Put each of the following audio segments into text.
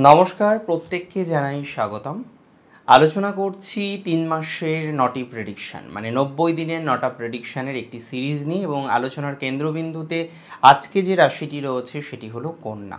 নমস্কার, প্রত্যেককে জানাই স্বাগতম। আলোচনা করছি ৩ মাসের নটি প্রেডিকশান, মানে ৯০ দিনের নটা প্রেডিকশানের একটি সিরিজ নিয়ে, এবং আলোচনার কেন্দ্রবিন্দুতে আজকে যে রাশিটি রয়েছে সেটি হলো কন্যা।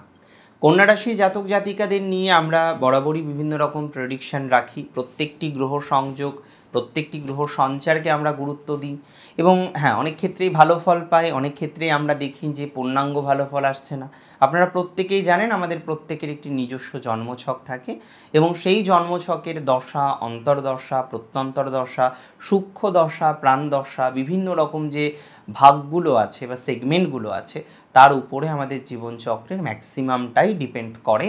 কন্যা রাশি জাতক জাতিকাদের নিয়ে আমরা বরাবরই বিভিন্ন রকম প্রেডিকশান রাখি। প্রত্যেকটি গ্রহ সংযোগ, প্রত্যেকটি গ্রহ সঞ্চারকে আমরা গুরুত্ব দিই, এবং হ্যাঁ, অনেক ক্ষেত্রেই ভালো ফল পাই, অনেক ক্ষেত্রেই আমরা দেখি যে পূর্ণাঙ্গ ভালো ফল আসছে না। আপনারা প্রত্যেকেই জানেন আমাদের প্রত্যেকের একটি নিজস্ব জন্মছক থাকে, এবং সেই জন্মছকের দশা, অন্তর্দশা, প্রত্যন্তর দশা, সূক্ষ্ম দশা, প্রাণ দশা, বিভিন্ন রকম যে ভাগগুলো আছে বা সেগমেন্টগুলো আছে, তার উপরে আমাদের জীবনচক্রের ম্যাক্সিমামটাই ডিপেন্ড করে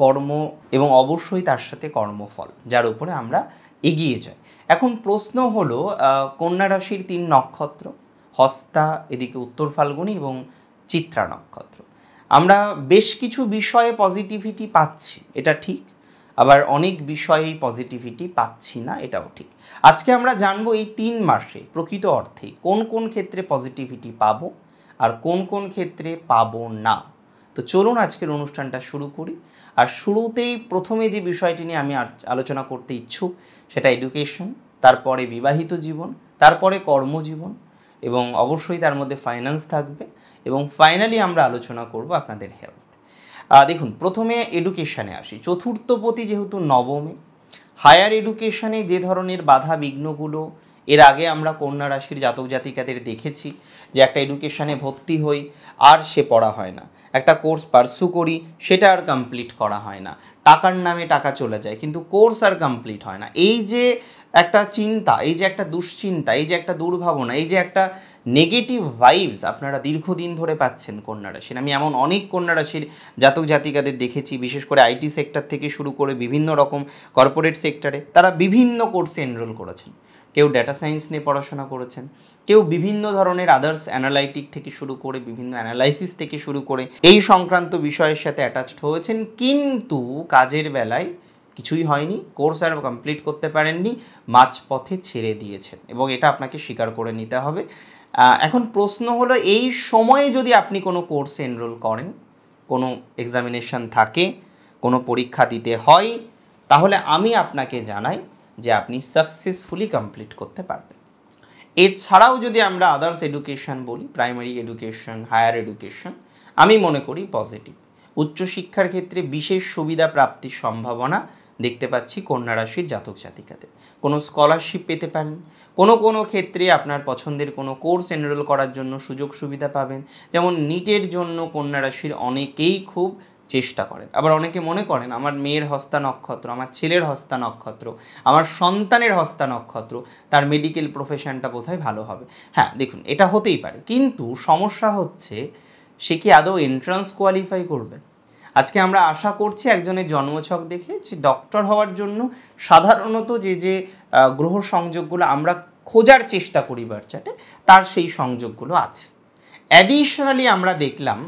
কর্ম, এবং অবশ্যই তার সাথে কর্মফল, যার উপরে আমরা এগিয়ে যাই। এখন প্রশ্ন হলো, কন্যা রাশির ৩ নক্ষত্র, হস্তা, এদিকে উত্তর ফাল্গুনী এবং চিত্রা নক্ষত্র। আমরা বেশ কিছু বিষয়ে পজিটিভিটি পাচ্ছি, এটা ঠিক, আবার অনেক বিষয়েই পজিটিভিটি পাচ্ছি না, এটাও ঠিক। আজকে আমরা জানবো এই ৩ মাসে প্রকৃত অর্থে কোন কোন ক্ষেত্রে পজিটিভিটি পাবো আর কোন কোন ক্ষেত্রে পাবো না। তো চলুন আজকের অনুষ্ঠানটা শুরু করি। আর শুরুতেই প্রথমে যে বিষয়টি নিয়ে আমি আলোচনা করতে ইচ্ছুক সেটা এডুকেশন, তারপরে বিবাহিত জীবন, তারপরে কর্মজীবন, এবং অবশ্যই তার মধ্যে ফাইন্যান্স থাকবে, এবং ফাইনালি আমরা আলোচনা করব আপনাদের হেলথ। দেখুন, প্রথমে এডুকেশানে আসি। চতুর্থপতি যেহেতু নবমে, হায়ার এডুকেশানে যে ধরনের বাধা বিঘ্নগুলো এর আগে আমরা কন্যা রাশির জাতক জাতিকাদের দেখেছি, যে একটা এডুকেশানে ভর্তি হই আর সে পড়া হয় না, একটা কোর্স পার্সু করি সেটা আর কমপ্লিট করা হয় না, টাকার নামে টাকা চলে যায় কিন্তু কোর্স আর কমপ্লিট হয় না। এই যে একটা চিন্তা, এই যে একটা দুশ্চিন্তা, এই যে একটা দুর্ভাবনা, এই যে একটা নেগেটিভ ভাইবস আপনারা দীর্ঘদিন ধরে পাচ্ছেন কন্যা রাশির। আমি এমন অনেক কন্যা রাশির জাতক জাতিকাদের দেখেছি, বিশেষ করে আইটি সেক্টর থেকে শুরু করে বিভিন্ন রকম কর্পোরেট সেক্টরে তারা বিভিন্ন কোর্সে এনরোল করেছেন। কেউ ডেটা সায়েন্স নিয়ে পড়াশোনা করেছেন, কেউ বিভিন্ন ধরনের আদার্স অ্যানালাইটিক থেকে শুরু করে বিভিন্ন অ্যানালাইসিস থেকে শুরু করে এই সংক্রান্ত বিষয়ের সাথে অ্যাটাচড হয়েছেন, কিন্তু কাজের বেলায় কিছুই হয়নি, কোর্স আর কমপ্লিট করতে পারেননি, মাঝপথে ছেড়ে দিয়েছেন, এবং এটা আপনাকে স্বীকার করে নিতে হবে। এখন প্রশ্ন হলো, এই সময়ে যদি আপনি কোনো কোর্সে এনরোল করেন, কোনো এক্সামিনেশন থাকে, কোনো পরীক্ষা দিতে হয়, তাহলে আমি আপনাকে জানাই যে আপনি সাকসেসফুলি কমপ্লিট করতে পারবেন। এছাড়াও যদি আমরা আদার্স এডুকেশন বলি, প্রাইমারি এডুকেশন, হায়ার এডুকেশন, আমি মনে করি পজিটিভ। উচ্চশিক্ষার ক্ষেত্রে বিশেষ সুবিধা প্রাপ্তির সম্ভাবনা দেখতে পাচ্ছি কন্যা রাশির জাতক জাতিকাদের। কোনো স্কলারশিপ পেতে পারেন, কোনো কোনো ক্ষেত্রে আপনার পছন্দের কোনো কোর্স এনরোল করার জন্য সুযোগ সুবিধা পাবেন। যেমন নিটের জন্য কন্যা রাশির অনেকেই খুব চেষ্টা করেন, আবার অনেকে মনে করেন আমার মেয়ের হস্তা নক্ষত্র, আমার ছেলের হস্তা নক্ষত্র, আমার সন্তানের হস্তা নক্ষত্র, তার মেডিকেল প্রফেশনটা বোধহয় ভালো হবে। হ্যাঁ, দেখুন, এটা হতেই পারে, কিন্তু সমস্যা হচ্ছে সে কি আদৌ এন্ট্রান্স কোয়ালিফাই করবে? আজকে আমরা আশা করছি একজনের জন্মছক দেখে যে ডক্টর হওয়ার জন্য সাধারণত যে যে গ্রহ সংযোগগুলো আমরা খোঁজার চেষ্টা করি বাচ্চাটে, তার সেই সংযোগগুলো আছে। অ্যাডিশনালি আমরা দেখলাম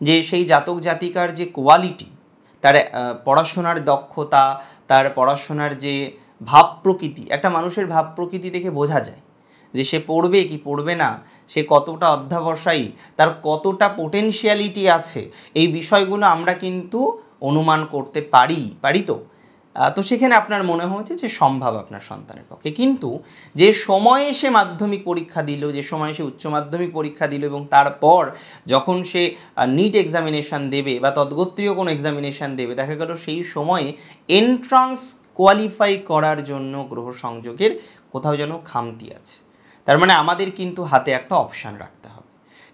যে সেই জাতক জাতিকার যে কোয়ালিটি, তার পড়াশোনার দক্ষতা, তার পড়াশোনার যে ভাব প্রকৃতি, একটা মানুষের ভাব প্রকৃতি দেখে বোঝা যায় যে সে পড়বে কি পড়বে না, সে কতটা অধ্যবসায়ী, তার কতটা পোটেনশিয়ালিটি আছে, এই বিষয়গুলো আমরা কিন্তু অনুমান করতে পারি তো। তো সেখানে আপনার মনে হয়েছে যে সম্ভব আপনার সন্তানের পক্ষে, কিন্তু যে সময়ে সে মাধ্যমিক পরীক্ষা দিল, যে সময়ে সে উচ্চ মাধ্যমিক পরীক্ষা দিল, এবং তারপর যখন সে নিট এক্সামিনেশান দেবে বা তদ্গোত্রীয় কোনো এক্সামিনেশান দেবে, দেখা গেল সেই সময়ে এন্ট্রান্স কোয়ালিফাই করার জন্য গ্রহ সংযোগের কোথাও যেন খামতি আছে। তার মানে আমাদের কিন্তু হাতে একটা অপশান রাখতে হবে।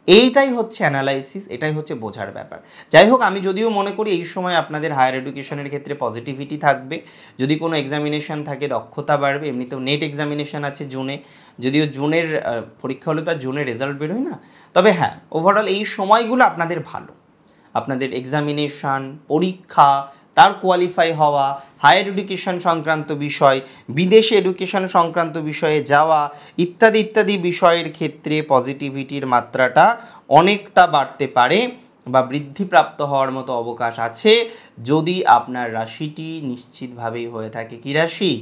এইটাই হচ্ছে অ্যানালাইসিস, এটাই হচ্ছে বোঝার ব্যাপার। যাই হোক, আমি যদিও মনে করি এই সময় আপনাদের হায়ার এডুকেশনের ক্ষেত্রে পজিটিভিটি থাকবে, যদি কোনো এক্সামিনেশান থাকে দক্ষতা বাড়বে। এমনিতেও নেট এক্সামিনেশান আছে জুনে, যদিও জুনের পরীক্ষা হলে তার জুনের রেজাল্ট বেরোয় না, তবে হ্যাঁ, ওভারঅল এই সময়গুলো আপনাদের ভালো। আপনাদের এক্সামিনেশান, পরীক্ষা, তার কোয়ালিফাই হওয়া, হায়ার এডুকেশন সংক্রান্ত বিষয়, বিদেশে এডুকেশন সংক্রান্ত বিষয়ে যাওয়া, ইত্যাদি ইত্যাদি বিষয়ের ক্ষেত্রে পজিটিভিটির মাত্রাটা অনেকটা বাড়তে পারে বা বৃদ্ধিপ্রাপ্ত হওয়ার মতো অবকাশ আছে, যদি আপনার রাশিটি নিশ্চিতভাবেই হয়ে থাকে কী রাশি?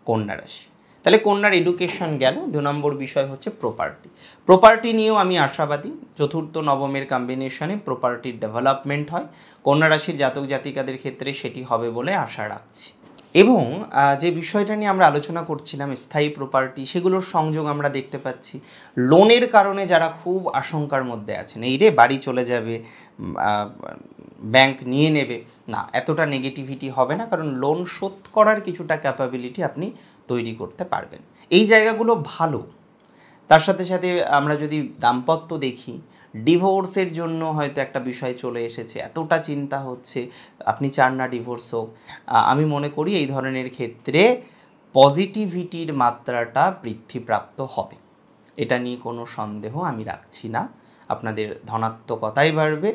কন্যা রাশি। তাহলে কন্যার এডুকেশন গেল। 2 নম্বর বিষয় হচ্ছে প্রপার্টি। প্রপার্টি নিয়েও আমি আশাবাদী, চতুর্থ নবমের কম্বিনেশনে প্রপার্টির ডেভেলপমেন্ট হয়। কন্যা রাশির জাতক জাতিকাদের ক্ষেত্রে সেটি হবে বলে আশা রাখছি। এবং যে বিষয়টা নিয়ে আমরা আলোচনা করছিলাম স্থায়ী প্রপার্টি, সেগুলোর সংযোগ আমরা দেখতে পাচ্ছি। লোনের কারণে যারা খুব আশঙ্কার মধ্যে আছেন, এই রে বাড়ি চলে যাবে, ব্যাংক নিয়ে নেবে, না, এতটা নেগেটিভিটি হবে না, কারণ লোন শোধ করার কিছুটা ক্যাপাবিলিটি আপনি তৈরি করতে পারবেন। এই জায়গাগুলো ভালো। তার সাথে সাথে আমরা যদি দাম্পত্য দেখি, ডিভোর্সের জন্য হয়তো একটা বিষয় চলে এসেছে, এতটা চিন্তা হচ্ছে, আপনি চান না ডিভোর্স হোক। আমি মনে করি এই ধরনের ক্ষেত্রে পজিটিভিটির মাত্রাটা বৃদ্ধিপ্রাপ্ত হবে, এটা নিয়ে কোনো সন্দেহ আমি রাখছি না। আপনাদের ধনাত্মকতাই বাড়বে,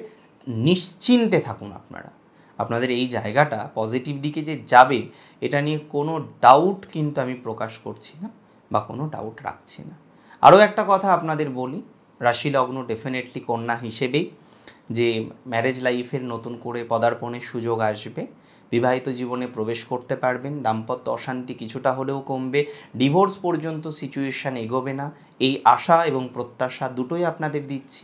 নিশ্চিন্তে থাকুন আপনারা। আপনাদের এই জায়গাটা পজিটিভ দিকে যে যাবে, এটা নিয়ে কোনো ডাউট কিন্তু আমি প্রকাশ করছি না বা কোনো ডাউট রাখছি না। আরও একটা কথা আপনাদের বলি, রাশি লগ্ন ডেফিনেটলি কন্যা হিসেবেই যে ম্যারেজ লাইফের নতুন করে পদার্পণের সুযোগ আসবে, বিবাহিত জীবনে প্রবেশ করতে পারবেন, দাম্পত্য অশান্তি কিছুটা হলেও কমবে, ডিভোর্স পর্যন্ত সিচুয়েশান এগোবে না, এই আশা এবং প্রত্যাশা দুটোই আপনাদের দিচ্ছি।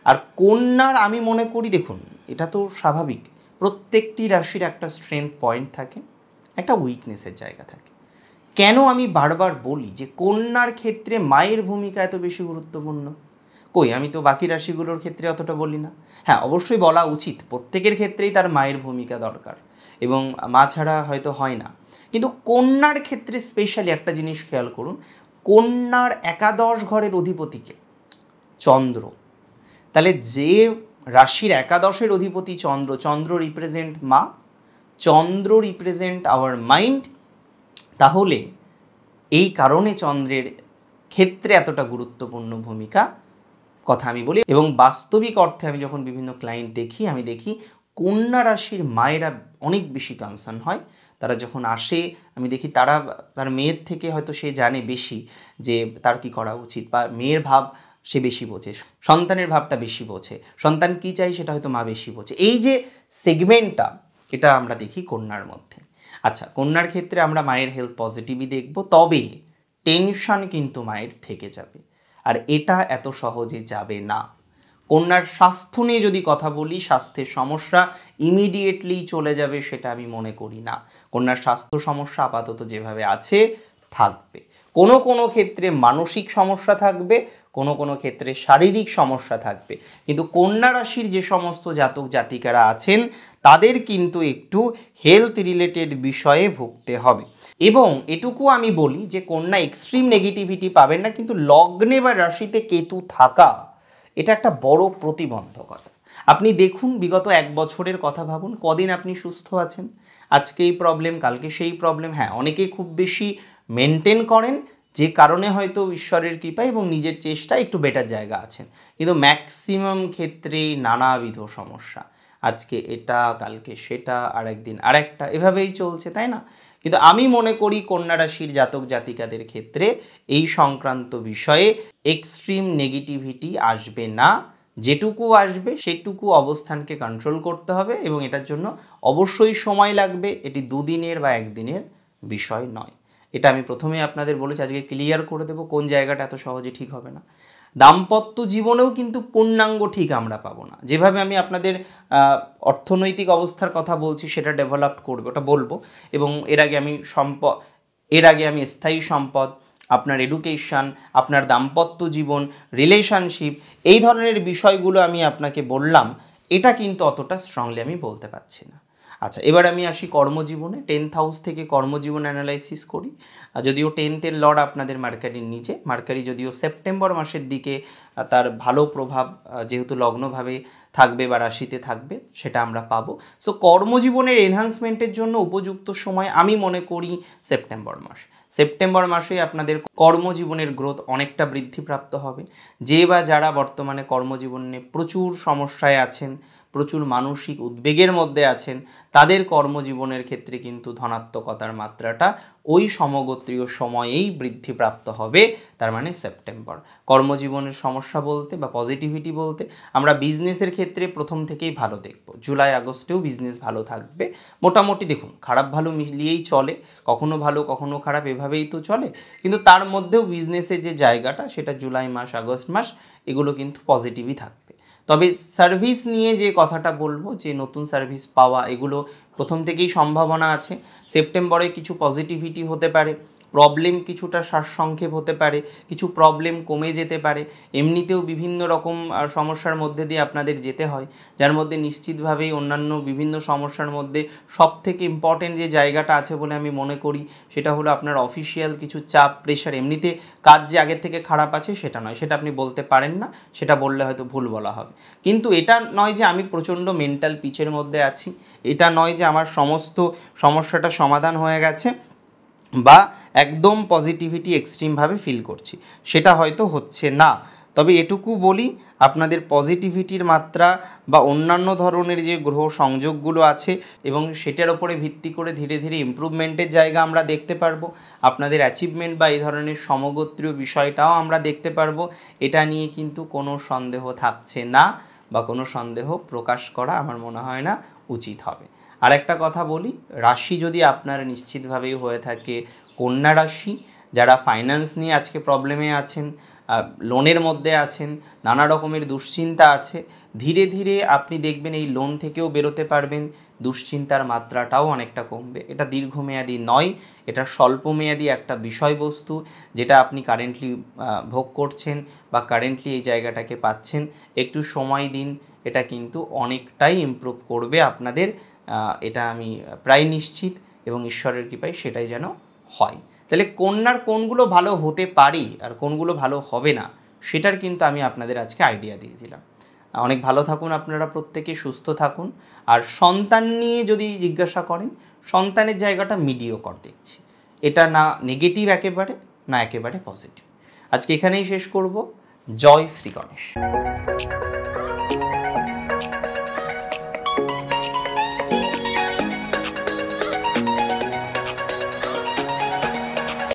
আর কন্যার আমি মনে করি, দেখুন এটা তো স্বাভাবিক, প্রত্যেকটি রাশির একটা স্ট্রেংথ পয়েন্ট থাকে, একটা উইকনেসের জায়গা থাকে। কেন আমি বারবার বলি যে কন্যার ক্ষেত্রে মায়ের ভূমিকা এত বেশি গুরুত্বপূর্ণ? কই, আমি তো বাকি রাশিগুলোর ক্ষেত্রে অতটা বলি না। হ্যাঁ, অবশ্যই বলা উচিত, প্রত্যেকের ক্ষেত্রেই তার মায়ের ভূমিকা দরকার এবং মা ছাড়া হয়তো হয় না। কিন্তু কন্যার ক্ষেত্রে স্পেশালি একটা জিনিস খেয়াল করুন, কন্যার একাদশ ঘরের অধিপতিকে চন্দ্র। তাহলে যে রাশির একাদশের অধিপতি চন্দ্র, চন্দ্র রিপ্রেজেন্ট মা, চন্দ্র রিপ্রেজেন্ট আওয়ার মাইন্ড, তাহলে এই কারণে চন্দ্রের ক্ষেত্রে এতটা গুরুত্বপূর্ণ ভূমিকা কথা আমি বলি। এবং বাস্তবিক অর্থে আমি যখন বিভিন্ন ক্লায়েন্ট দেখি, আমি দেখি কন্যা রাশির মায়েরা অনেক বেশি কনসার্ন হয়। তারা যখন আসে, আমি দেখি তারা তার মেয়ের থেকে হয়তো সে জানে বেশি যে তার কি করা উচিত, বা মেয়ের ভাব সে বেশি বোঝে, সন্তানের ভাবটা বেশি বোঝে, সন্তান কী চাই সেটা হয়তো মা বেশি বোঝে। এই যে সেগমেন্টটা, এটা আমরা দেখি কন্যার মধ্যে। আচ্ছা, কন্যার ক্ষেত্রে আমরা মায়ের হেলথ পজিটিভই দেখব, তবে টেনশন কিন্তু মায়ের থেকে যাবে, আর এটা এত সহজে যাবে না। কন্যার স্বাস্থ্য নিয়ে যদি কথা বলি, স্বাস্থ্যের সমস্যা ইমিডিয়েটলি চলে যাবে সেটা আমি মনে করি না। কন্যার স্বাস্থ্য সমস্যা আপাতত যেভাবে আছে থাকবে। কোনো কোনো ক্ষেত্রে মানসিক সমস্যা থাকবে, কোনো কোনো ক্ষেত্রে শারীরিক সমস্যা থাকবে, কিন্তু কন্যা রাশির যে সমস্ত জাতক জাতিকারা আছেন তাদের কিন্তু একটু হেলথ রিলেটেড বিষয়ে ভুগতে হবে। এবং এটুকু আমি বলি যে কন্যা এক্সট্রিম নেগেটিভিটি পাবেন না, কিন্তু লগ্নে বা রাশিতে কেতু থাকা এটা একটা বড় প্রতিবন্ধকতা। আপনি দেখুন, বিগত 1 বছরের কথা ভাবুন, কদিন আপনি সুস্থ আছেন, আজকে এই প্রবলেম, কালকে সেই প্রবলেম। হ্যাঁ, অনেকেই খুব বেশি মেনটেন করেন, যে কারণে হয়তো ঈশ্বরের কৃপা এবং নিজের চেষ্টা একটু বেটার জায়গা আছেন, কিন্তু ম্যাক্সিমাম ক্ষেত্রেই নানাবিধ সমস্যা, আজকে এটা, কালকে সেটা, আরেকদিন আরেকটা, এভাবেই চলছে, তাই না? কিন্তু আমি মনে করি কন্যা রাশির জাতক জাতিকাদের ক্ষেত্রে এই সংক্রান্ত বিষয়ে এক্সট্রিম নেগেটিভিটি আসবে না। যেটুকু আসবে সেটুকু অবস্থানকে কন্ট্রোল করতে হবে, এবং এটার জন্য অবশ্যই সময় লাগবে। এটি 2 দিনের বা 1 দিনের বিষয় নয়। এটা আমি প্রথমে আপনাদের বলেছি, আজকে ক্লিয়ার করে দেবো কোন জায়গাটা এত সহজে ঠিক হবে না। দাম্পত্য জীবনেও কিন্তু পূর্ণাঙ্গ ঠিক আমরা পাবো না। যেভাবে আমি আপনাদের অর্থনৈতিক অবস্থার কথা বলছি সেটা ডেভেলপ করবে, ওটা বলবো। এবং এর আগে আমি স্থায়ী সম্পদ, আপনার এডুকেশান, আপনার দাম্পত্য জীবন, রিলেশনশিপ, এই ধরনের বিষয়গুলো আমি আপনাকে বললাম, এটা কিন্তু অতটা স্ট্রংলি আমি বলতে পারছি না। আচ্ছা, এবার আমি আসি কর্মজীবনে। 10th হাউস থেকে কর্মজীবন অ্যানালাইসিস করি। যদিও 10th-এর লর্ড আপনাদের মার্কারির নিচে, মার্কারি যদিও সেপ্টেম্বর মাসের দিকে তার ভালো প্রভাব যেহেতু লগ্নভাবে থাকবে বা রাশিতে থাকবে, সেটা আমরা পাবো। সো কর্মজীবনের এনহান্সমেন্টের জন্য উপযুক্ত সময় আমি মনে করি সেপ্টেম্বর মাস। সেপ্টেম্বর মাসে আপনাদের কর্মজীবনের গ্রোথ অনেকটা বৃদ্ধিপ্রাপ্ত হবে। যে বা যারা বর্তমানে কর্মজীবনে প্রচুর সমস্যায় আছেন, প্রচুর মানসিক উদ্বেগের মধ্যে আছেন, তাদের কর্মজীবনের ক্ষেত্রে কিন্তু ধনাত্মকতার মাত্রাটা ওই সমগোত্রীয় সময়েই বৃদ্ধিপ্রাপ্ত হবে, তার মানে সেপ্টেম্বর। কর্মজীবনের সমস্যা বলতে বা পজিটিভিটি বলতে আমরা বিজনেসের ক্ষেত্রে প্রথম থেকেই ভালো দেখব, জুলাই আগস্টেও বিজনেস ভালো থাকবে মোটামুটি। দেখুন খারাপ ভালো মিলিয়েই চলে, কখনো ভালো কখনো খারাপ এভাবেই তো চলে, কিন্তু তার মধ্যেও বিজনেসের যে জায়গাটা সেটা জুলাই মাস আগস্ট মাস এগুলো কিন্তু পজিটিভই থাকবে। তবে সার্ভিস নিয়ে যে কথাটা বলবো, যে নতুন সার্ভিস পাওয়া এগুলো প্রথম থেকেই সম্ভাবনা আছে। সেপ্টেম্বরে কিছু পজিটিভিটি হতে পারে, প্রবলেম কিছুটা সারসংক্ষেপ হতে পারে, কিছু প্রবলেম কমে যেতে পারে। এমনিতেও বিভিন্ন রকম সমস্যার মধ্যে দিয়ে আপনাদের যেতে হয়, যার মধ্যে নিশ্চিতভাবেই অন্যান্য বিভিন্ন সমস্যার মধ্যে সবথেকে ইম্পর্টেন্ট যে জায়গাটা আছে বলে আমি মনে করি সেটা হলো আপনার অফিসিয়াল কিছু চাপ প্রেশার। এমনিতে কাজ যে আগের থেকে খারাপ আছে সেটা নয়, সেটা আপনি বলতে পারেন না, সেটা বললে হয়তো ভুল বলা হবে। কিন্তু এটা নয় যে আমি প্রচণ্ড মেন্টাল পিচের মধ্যে আছি, এটা নয় যে আমার সমস্ত সমস্যাটা সমাধান হয়ে গেছে বা একদম পজিটিভিটি এক্সট্রিমভাবে ফিল করছি, সেটা হয়তো হচ্ছে না। তবে এটুকু বলি, আপনাদের পজিটিভিটির মাত্রা বা অন্যান্য ধরনের যে গ্রহ সংযোগগুলো আছে এবং সেটার ওপরে ভিত্তি করে ধীরে ধীরে ইমপ্রুভমেন্টের জায়গা আমরা দেখতে পারবো, আপনাদের অ্যাচিভমেন্ট বা এই ধরনের সমগোত্রীয় বিষয়টাও আমরা দেখতে পারবো। এটা নিয়ে কিন্তু কোনো সন্দেহ থাকছে না বা কোনো সন্দেহ প্রকাশ করা আমার মনে হয় না উচিত হবে। আর একটা কথা বলি, রাশি যদি আপনার নিশ্চিতভাবেই হয়ে থাকে কন্যা রাশি, যারা ফাইন্যান্স নিয়ে আজকে প্রবলেমে আছেন, লোনের মধ্যে আছেন, নানা রকমের দুশ্চিন্তা আছে, ধীরে ধীরে আপনি দেখবেন এই লোন থেকেও বেরোতে পারবেন, দুশ্চিন্তার মাত্রাটাও অনেকটা কমবে। এটা দীর্ঘমেয়াদী নয়, এটা স্বল্পমেয়াদী একটা বিষয়বস্তু যেটা আপনি কারেন্টলি ভোগ করছেন বা কারেন্টলি এই জায়গাটাকে পাচ্ছেন। একটু সময় দিন, এটা কিন্তু অনেকটাই ইমপ্রুভ করবে আপনাদের, এটা আমি প্রায় নিশ্চিত এবং ঈশ্বরের কৃপায় সেটাই যেন হয়। তাহলে কন্যার কোনগুলো ভালো হতে পারে আর কোনগুলো ভালো হবে না সেটার কিন্তু আমি আপনাদের আজকে আইডিয়া দিয়ে দিলাম। অনেক ভালো থাকুন আপনারা, প্রত্যেকে সুস্থ থাকুন। আর সন্তান নিয়ে যদি জিজ্ঞাসা করেন, সন্তানের জায়গাটা মিডিওকর দেখছি, এটা না নেগেটিভ একেবারে না একেবারে পজিটিভ। আজকে এখানেই শেষ করব। জয় শ্রী গণেশ।